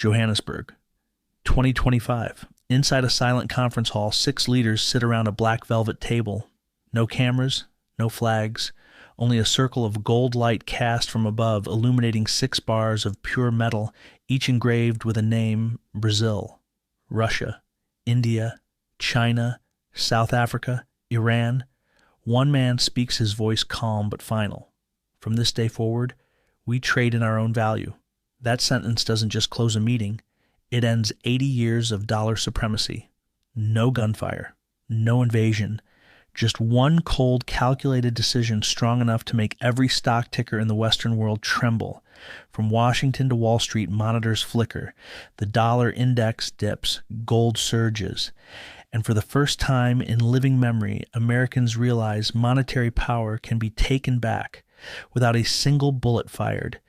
Johannesburg. 2025. Inside a silent conference hall, 6 leaders sit around a black velvet table. No cameras, no flags, only a circle of gold light cast from above, illuminating 6 bars of pure metal, each engraved with a name: Brazil, Russia, India, China, South Africa, Iran. One man speaks, his voice calm but final. From this day forward, we trade in our own value. That sentence doesn't just close a meeting. It ends 80 years of dollar supremacy. No gunfire, no invasion, just one cold, calculated decision strong enough to make every stock ticker in the Western world tremble. From Washington to Wall Street, monitors flicker. The dollar index dips, gold surges. And for the first time in living memory, Americans realize monetary power can be taken back without a single bullet fired.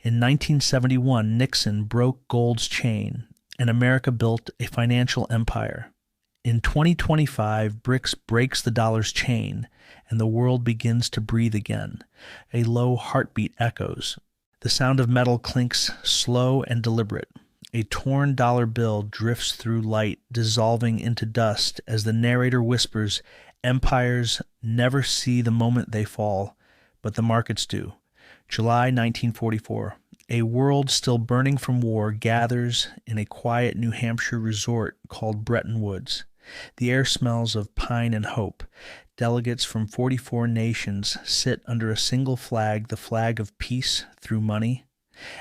In 1971, Nixon broke gold's chain, and America built a financial empire. In 2025, BRICS breaks the dollar's chain, and the world begins to breathe again. A low heartbeat echoes. The sound of metal clinks slow and deliberate. A torn dollar bill drifts through light, dissolving into dust as the narrator whispers, "Empires never see the moment they fall, but the markets do." July 1944. A world still burning from war gathers in a quiet New Hampshire resort called Bretton Woods. The air smells of pine and hope. Delegates from 44 nations sit under a single flag, the flag of peace through money.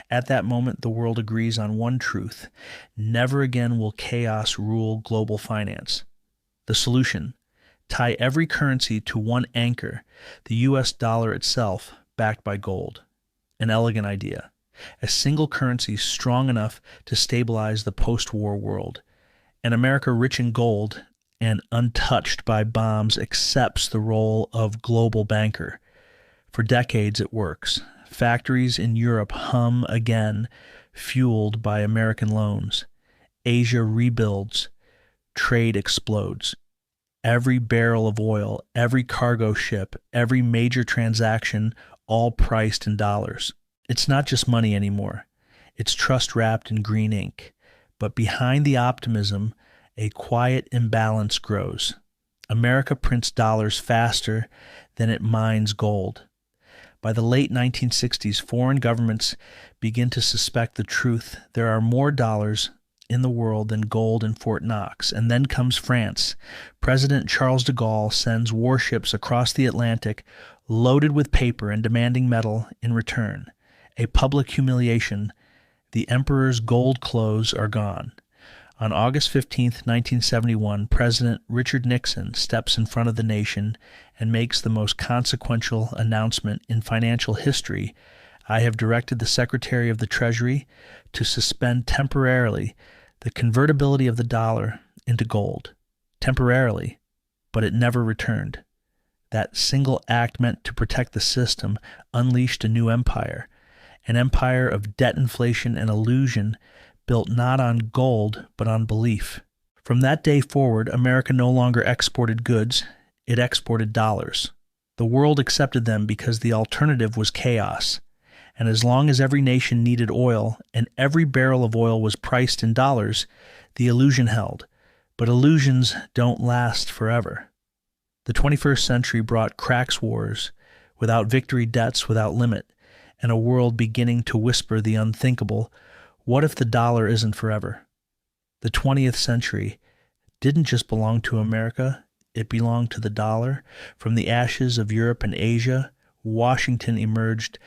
At that moment, the world agrees on one truth: never again will chaos rule global finance. The solution: tie every currency to one anchor, the U.S. dollar itself, backed by gold. An elegant idea. A single currency strong enough to stabilize the post-war world. And America, rich in gold and untouched by bombs, accepts the role of global banker. For decades it works. Factories in Europe hum again, fueled by American loans. Asia rebuilds. Trade explodes. Every barrel of oil, every cargo ship, every major transaction, all priced in dollars. It's not just money anymore. It's trust wrapped in green ink. But behind the optimism, a quiet imbalance grows. America prints dollars faster than it mines gold. By the late 1960s, foreign governments begin to suspect the truth. There are more dollars in the world than gold in Fort Knox. And then comes France. President Charles de Gaulle sends warships across the Atlantic loaded with paper and demanding metal in return. A public humiliation. The emperor's gold clothes are gone. On August 15, 1971, President Richard Nixon steps in front of the nation and makes the most consequential announcement in financial history. I have directed the Secretary of the Treasury to suspend temporarily the convertibility of the dollar into gold. Temporarily, but it never returned. That single act meant to protect the system unleashed a new empire. An empire of debt, inflation, and illusion built not on gold, but on belief. From that day forward, America no longer exported goods, it exported dollars. The world accepted them because the alternative was chaos. And as long as every nation needed oil, and every barrel of oil was priced in dollars, the illusion held. But illusions don't last forever. The 21st century brought cracks wars, without victory debts without limit, and a world beginning to whisper the unthinkable. What if the dollar isn't forever? The 20th century didn't just belong to America, it belonged to the dollar. From the ashes of Europe and Asia, Washington emerged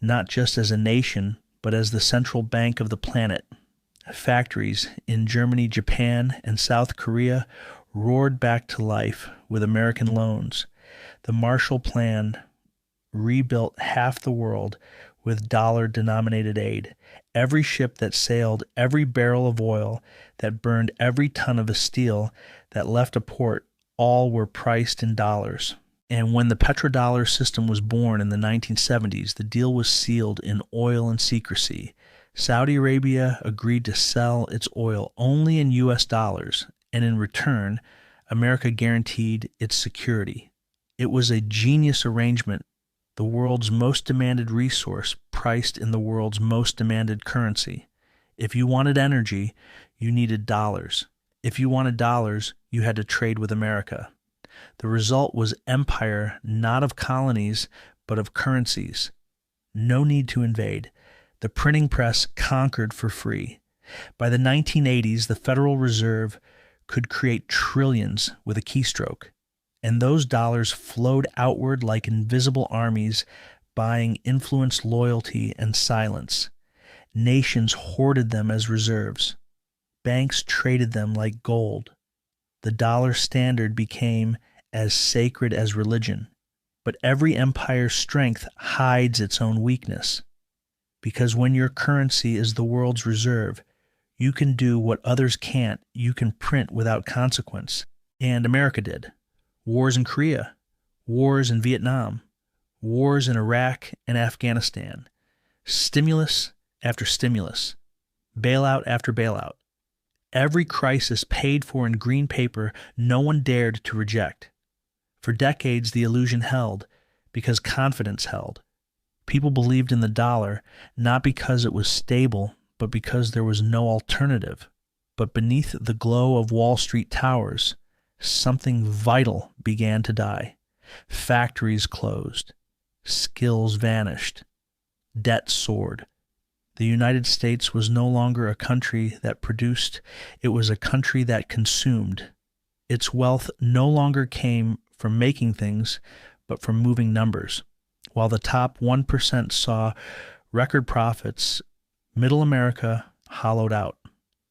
not just as a nation, but as the central bank of the planet. Factories in Germany, Japan, and South Korea roared back to life with American loans. The Marshall Plan rebuilt half the world with dollar-denominated aid. Every ship that sailed, every barrel of oil that burned, every ton of steel that left a port, all were priced in dollars. And when the petrodollar system was born in the 1970s, the deal was sealed in oil and secrecy. Saudi Arabia agreed to sell its oil only in U.S. dollars, and in return, America guaranteed its security. It was a genius arrangement, the world's most demanded resource priced in the world's most demanded currency. If you wanted energy, you needed dollars. If you wanted dollars, you had to trade with America. The result was empire not of colonies, but of currencies. No need to invade. The printing press conquered for free. By the 1980s, the Federal Reserve could create trillions with a keystroke, and those dollars flowed outward like invisible armies, buying influence, loyalty, and silence. Nations hoarded them as reserves. Banks traded them like gold. The dollar standard became as sacred as religion. But every empire's strength hides its own weakness. Because when your currency is the world's reserve, you can do what others can't. You can print without consequence. And America did. Wars in Korea, wars in Vietnam, wars in Iraq and Afghanistan, stimulus after stimulus, bailout after bailout. Every crisis paid for in green paper no one dared to reject. For decades, the illusion held because confidence held. People believed in the dollar not because it was stable, but because there was no alternative. But beneath the glow of Wall Street towers, something vital began to die. Factories closed. Skills vanished. Debt soared. The United States was no longer a country that produced, it was a country that consumed. Its wealth no longer came from making things, but from moving numbers. While the top 1% saw record profits, middle America hollowed out.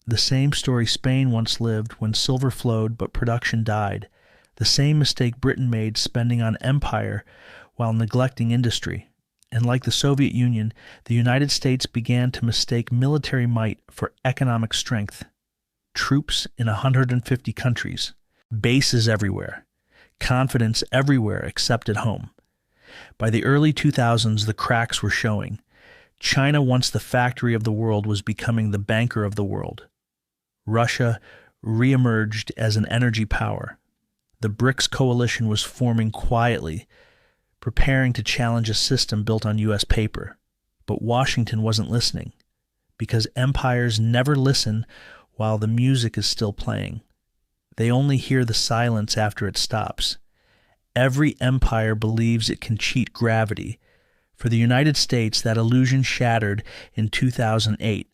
The same story Spain once lived when silver flowed but production died. The same mistake Britain made spending on empire while neglecting industry. And like the Soviet Union, the United States began to mistake military might for economic strength. Troops in 150 countries, bases everywhere, confidence everywhere except at home. By the early 2000s, the cracks were showing. China, once the factory of the world, was becoming the banker of the world. Russia reemerged as an energy power. The BRICS coalition was forming quietly, preparing to challenge a system built on U.S. paper. But Washington wasn't listening, because empires never listen while the music is still playing. They only hear the silence after it stops. Every empire believes it can cheat gravity. For the United States, that illusion shattered in 2008.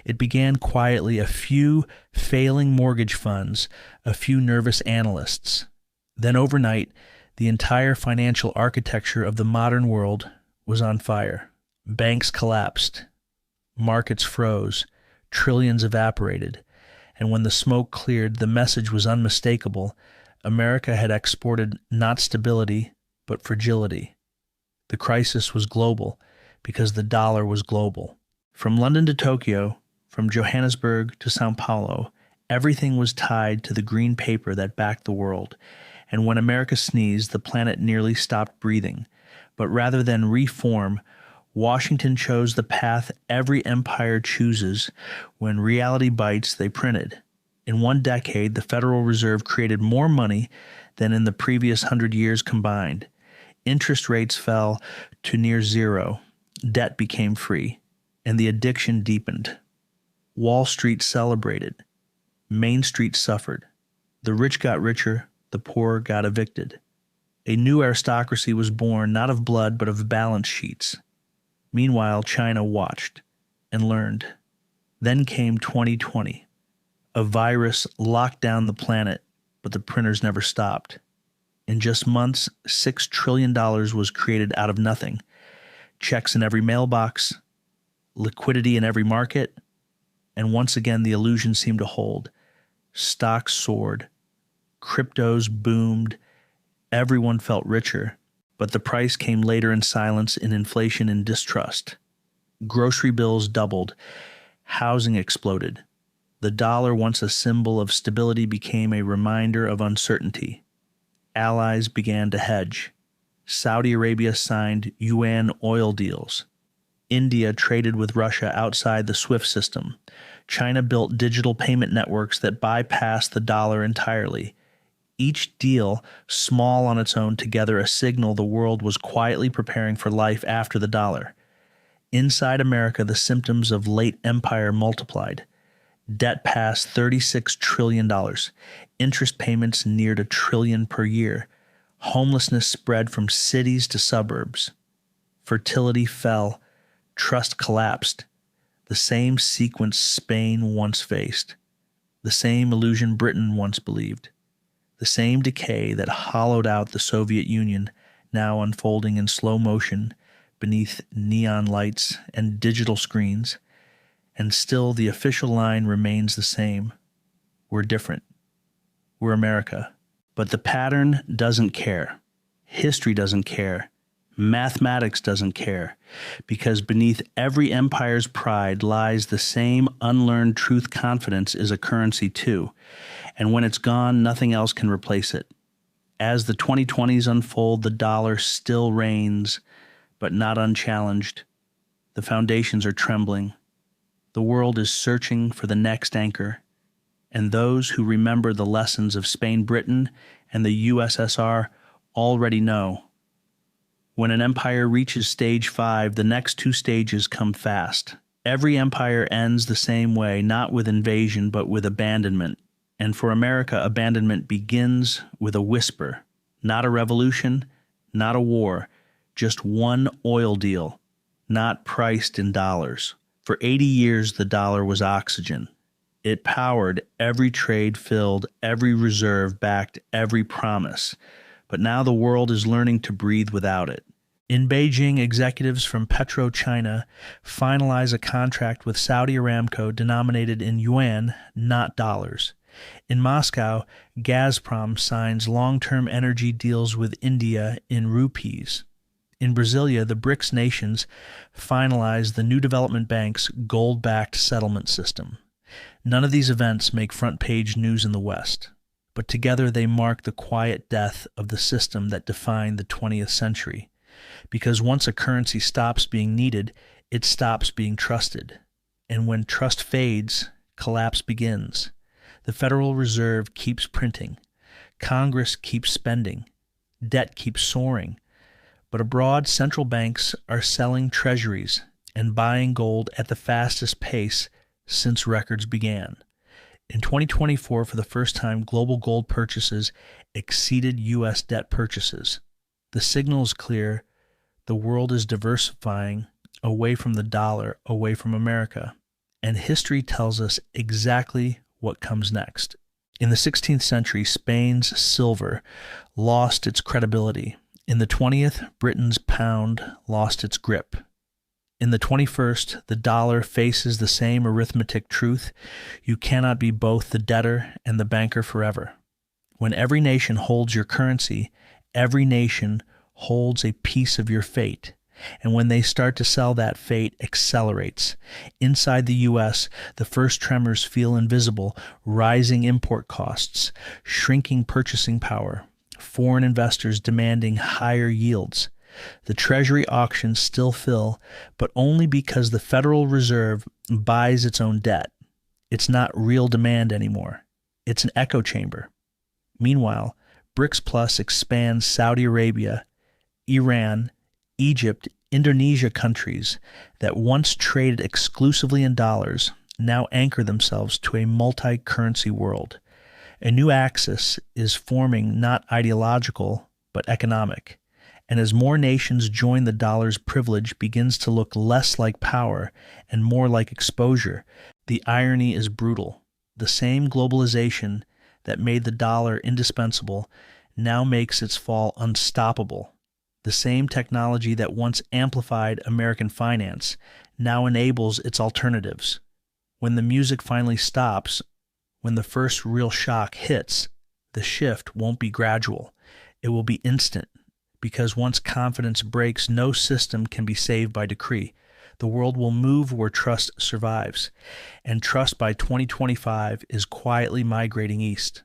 It began quietly, a few failing mortgage funds, a few nervous analysts. Then overnight, the entire financial architecture of the modern world was on fire. Banks collapsed. Markets froze. Trillions evaporated. And when the smoke cleared, the message was unmistakable. America had exported not stability, but fragility. The crisis was global because the dollar was global. From London to Tokyo, from Johannesburg to Sao Paulo, everything was tied to the green paper that backed the world. And when America sneezed, the planet nearly stopped breathing. But rather than reform, Washington chose the path every empire chooses. When reality bites, they printed. In one decade, the Federal Reserve created more money than in the previous 100 years combined. Interest rates fell to near zero. Debt became free, and the addiction deepened. Wall Street celebrated. Main Street suffered. The rich got richer. The poor got evicted. A new aristocracy was born, not of blood, but of balance sheets. Meanwhile, China watched and learned. Then came 2020. A virus locked down the planet, but the printers never stopped. In just months, $6 trillion was created out of nothing. Checks in every mailbox, liquidity in every market, and once again the illusion seemed to hold. Stocks soared. Cryptos boomed. Everyone felt richer, but the price came later in silence, in inflation and distrust. Grocery bills doubled. Housing exploded. The dollar, once a symbol of stability, became a reminder of uncertainty. Allies began to hedge. Saudi Arabia signed yuan oil deals. India traded with Russia outside the SWIFT system. China built digital payment networks that bypassed the dollar entirely. Each deal, small on its own, together a signal the world was quietly preparing for life after the dollar. Inside America, the symptoms of late empire multiplied. Debt passed $36 trillion. Interest payments neared $1 trillion per year. Homelessness spread from cities to suburbs. Fertility fell. Trust collapsed. The same sequence Spain once faced. The same illusion Britain once believed. The same decay that hollowed out the Soviet Union, now unfolding in slow motion beneath neon lights and digital screens. And still the official line remains the same. We're different. We're America. But the pattern doesn't care. History doesn't care. Mathematics doesn't care. Because beneath every empire's pride lies the same unlearned truth confidence is a currency too. And when it's gone, nothing else can replace it. As the 2020s unfold, the dollar still reigns, but not unchallenged. The foundations are trembling. The world is searching for the next anchor, and those who remember the lessons of Spain, Britain, and the USSR already know. When an empire reaches stage 5, the next 2 stages come fast. Every empire ends the same way, not with invasion, but with abandonment. And for America, abandonment begins with a whisper, not a revolution, not a war, just one oil deal, not priced in dollars. For 80 years, the dollar was oxygen. It powered every trade, filled every reserve, backed every promise. But now the world is learning to breathe without it. In Beijing, executives from PetroChina finalize a contract with Saudi Aramco denominated in yuan, not dollars. In Moscow, Gazprom signs long-term energy deals with India in rupees. In Brasilia, the BRICS nations finalized the new development bank's gold-backed settlement system. None of these events make front-page news in the West, but together they mark the quiet death of the system that defined the 20th century. Because once a currency stops being needed, it stops being trusted. And when trust fades, collapse begins. The Federal Reserve keeps printing. Congress keeps spending. Debt keeps soaring. But abroad, central banks are selling treasuries and buying gold at the fastest pace since records began. In 2024, for the first time, global gold purchases exceeded U.S. debt purchases. The signal is clear. The world is diversifying away from the dollar, away from America. And history tells us exactly what comes next. In the 16th century, Spain's silver lost its credibility. In the 20th, Britain's pound lost its grip. In the 21st, the dollar faces the same arithmetic truth: you cannot be both the debtor and the banker forever. When every nation holds your currency, every nation holds a piece of your fate. And when they start to sell, that fate accelerates. Inside the U.S., the first tremors feel invisible: rising import costs, shrinking purchasing power, foreign investors demanding higher yields. The Treasury auctions still fill, but only because the Federal Reserve buys its own debt. It's not real demand anymore. It's an echo chamber. Meanwhile, BRICS Plus expands Saudi Arabia, Iran, Egypt, Indonesia, countries that once traded exclusively in dollars now anchor themselves to a multi-currency world. A new axis is forming, not ideological, but economic. And as more nations join, the dollar's privilege begins to look less like power and more like exposure. The irony is brutal. The same globalization that made the dollar indispensable now makes its fall unstoppable. The same technology that once amplified American finance now enables its alternatives. When the music finally stops, when the first real shock hits, the shift won't be gradual. It will be instant, because once confidence breaks, no system can be saved by decree. The world will move where trust survives, and trust by 2025 is quietly migrating east.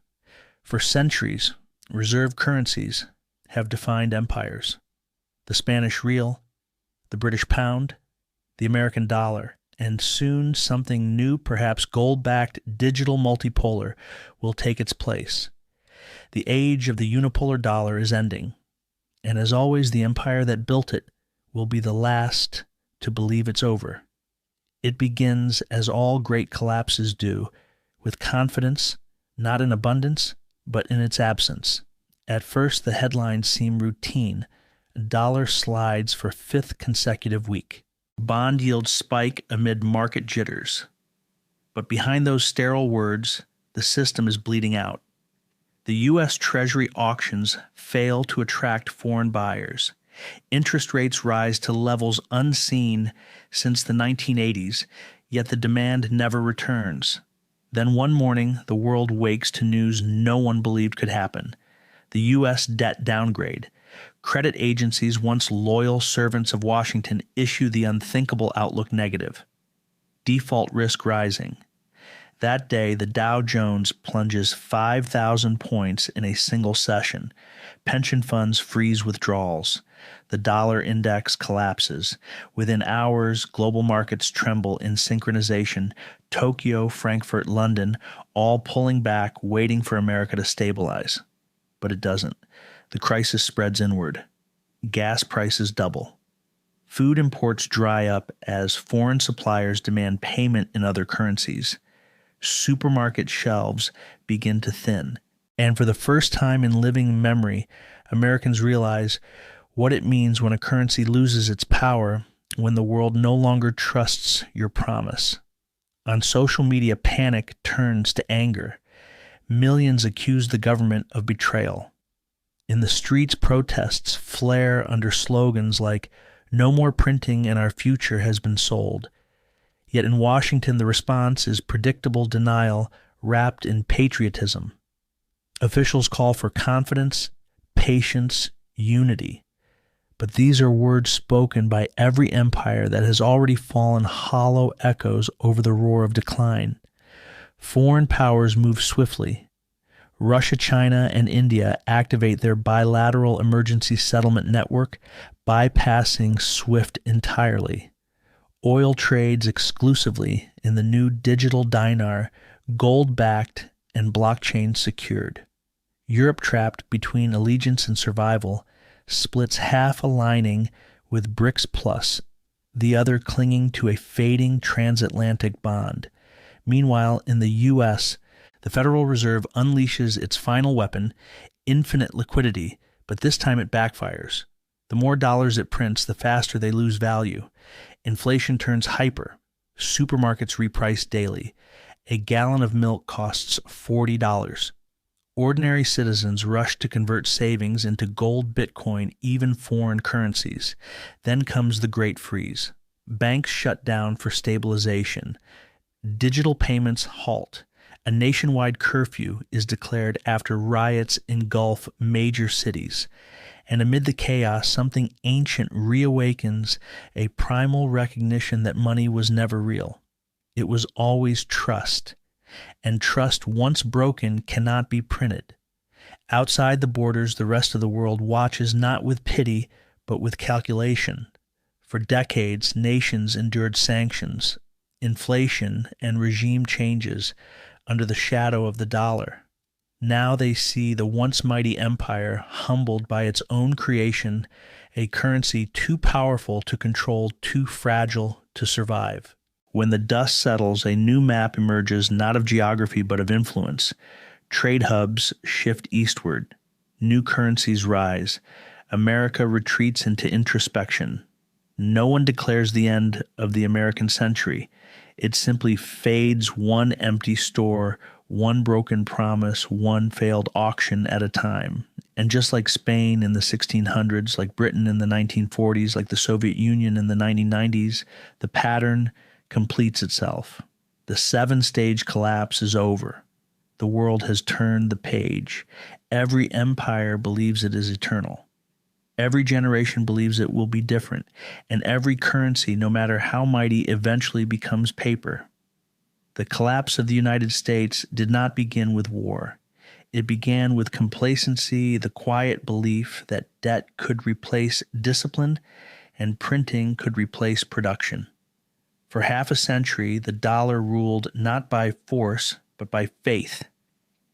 For centuries, reserve currencies have defined empires: the Spanish real, the British pound, the American dollar, and soon something new, perhaps gold-backed digital multipolar, will take its place. The age of the unipolar dollar is ending, and as always, the empire that built it will be the last to believe it's over. It begins, as all great collapses do, with confidence, not in abundance, but in its absence. At first, the headlines seem routine. Dollar slides for fifth consecutive week. Bond yields spike amid market jitters. But behind those sterile words, the system is bleeding out. The U.S. Treasury auctions fail to attract foreign buyers. Interest rates rise to levels unseen since the 1980s, yet the demand never returns. Then one morning, the world wakes to news no one believed could happen. The U.S. debt downgrade. Credit agencies, once loyal servants of Washington, issue the unthinkable outlook negative. Default risk rising. That day, the Dow Jones plunges 5,000 points in a single session. Pension funds freeze withdrawals. The dollar index collapses. Within hours, global markets tremble in synchronization. Tokyo, Frankfurt, London, all pulling back, waiting for America to stabilize. But it doesn't. The crisis spreads inward. Gas prices double. Food imports dry up as foreign suppliers demand payment in other currencies. Supermarket shelves begin to thin. And for the first time in living memory, Americans realize what it means when a currency loses its power, when the world no longer trusts your promise. On social media, panic turns to anger. Millions accuse the government of betrayal. In the streets, protests flare under slogans like, "No more printing and our future has been sold." Yet in Washington, the response is predictable denial wrapped in patriotism. Officials call for confidence, patience, unity. But these are words spoken by every empire that has already fallen hollow echoes over the roar of decline. Foreign powers move swiftly. Russia, China, and India activate their bilateral emergency settlement network, bypassing SWIFT entirely. Oil trades exclusively in the new digital dinar, gold-backed and blockchain secured. Europe, trapped between allegiance and survival, splits half aligning with BRICS Plus, the other clinging to a fading transatlantic bond. Meanwhile, in the U.S., the Federal Reserve unleashes its final weapon, infinite liquidity, but this time it backfires. The more dollars it prints, the faster they lose value. Inflation turns hyper. Supermarkets reprice daily. A gallon of milk costs $40. Ordinary citizens rush to convert savings into gold, Bitcoin, even foreign currencies. Then comes the Great Freeze. Banks shut down for stabilization. Digital payments halt. A nationwide curfew is declared after riots engulf major cities. And amid the chaos, something ancient reawakens, a primal recognition that money was never real. It was always trust. And trust, once broken, cannot be printed. Outside the borders, the rest of the world watches not with pity, but with calculation. For decades, nations endured sanctions, inflation, and regime changes under the shadow of the dollar. Now they see the once mighty empire humbled by its own creation, a currency too powerful to control, too fragile to survive. When the dust settles, a new map emerges, not of geography but of influence. Trade hubs shift eastward. New currencies rise. America retreats into introspection. No one declares the end of the American century. It simply fades, one empty store, one broken promise, one failed auction at a time. And just like Spain in the 1600s, like Britain in the 1940s, like the Soviet Union in the 1990s, the pattern completes itself. The 7-stage collapse is over. The world has turned the page. Every empire believes it is eternal. Every generation believes it will be different, and every currency, no matter how mighty, eventually becomes paper. The collapse of the United States did not begin with war. It began with complacency, the quiet belief that debt could replace discipline and printing could replace production. For half a century, the dollar ruled not by force, but by faith.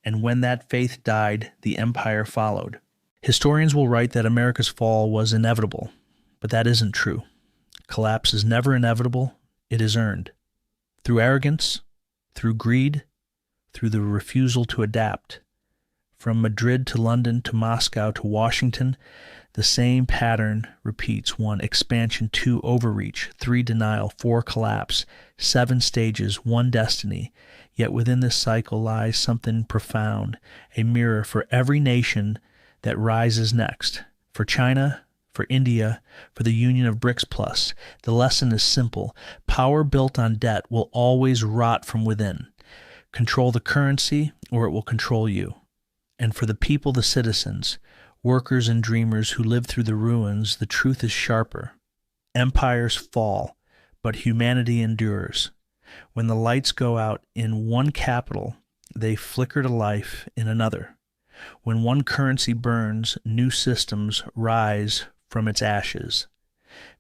And when that faith died, the empire followed. Historians will write that America's fall was inevitable, but that isn't true. Collapse is never inevitable, it is earned. Through arrogance, through greed, through the refusal to adapt. From Madrid to London to Moscow to Washington, the same pattern repeats. 1. Expansion. 2. Overreach. 3. Denial. 4. Collapse. 7 stages. 1 destiny. Yet within this cycle lies something profound, a mirror for every nation that rises next. For China, for India, for the union of BRICS Plus. The lesson is simple. Power built on debt will always rot from within. Control the currency or it will control you. And for the people, the citizens, workers and dreamers who live through the ruins, the truth is sharper. Empires fall, but humanity endures. When the lights go out in one capital, they flicker to life in another. When one currency burns, new systems rise from its ashes.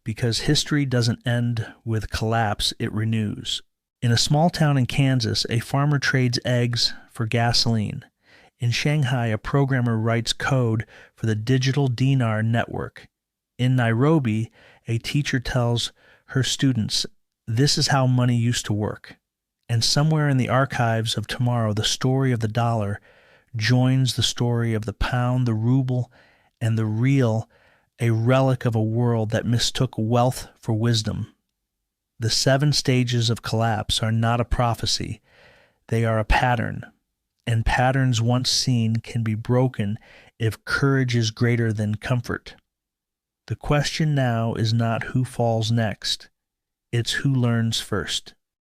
Because history doesn't end with collapse, it renews. In a small town in Kansas, a farmer trades eggs for gasoline. In Shanghai, a programmer writes code for the digital dinar network. In Nairobi, a teacher tells her students, this is how money used to work. And somewhere in the archives of tomorrow, the story of the dollar joins the story of the pound, the ruble, and the real, a relic of a world that mistook wealth for wisdom. The 7 stages of collapse are not a prophecy. They are a pattern. And patterns once seen can be broken if courage is greater than comfort. The question now is not who falls next, it's who learns first.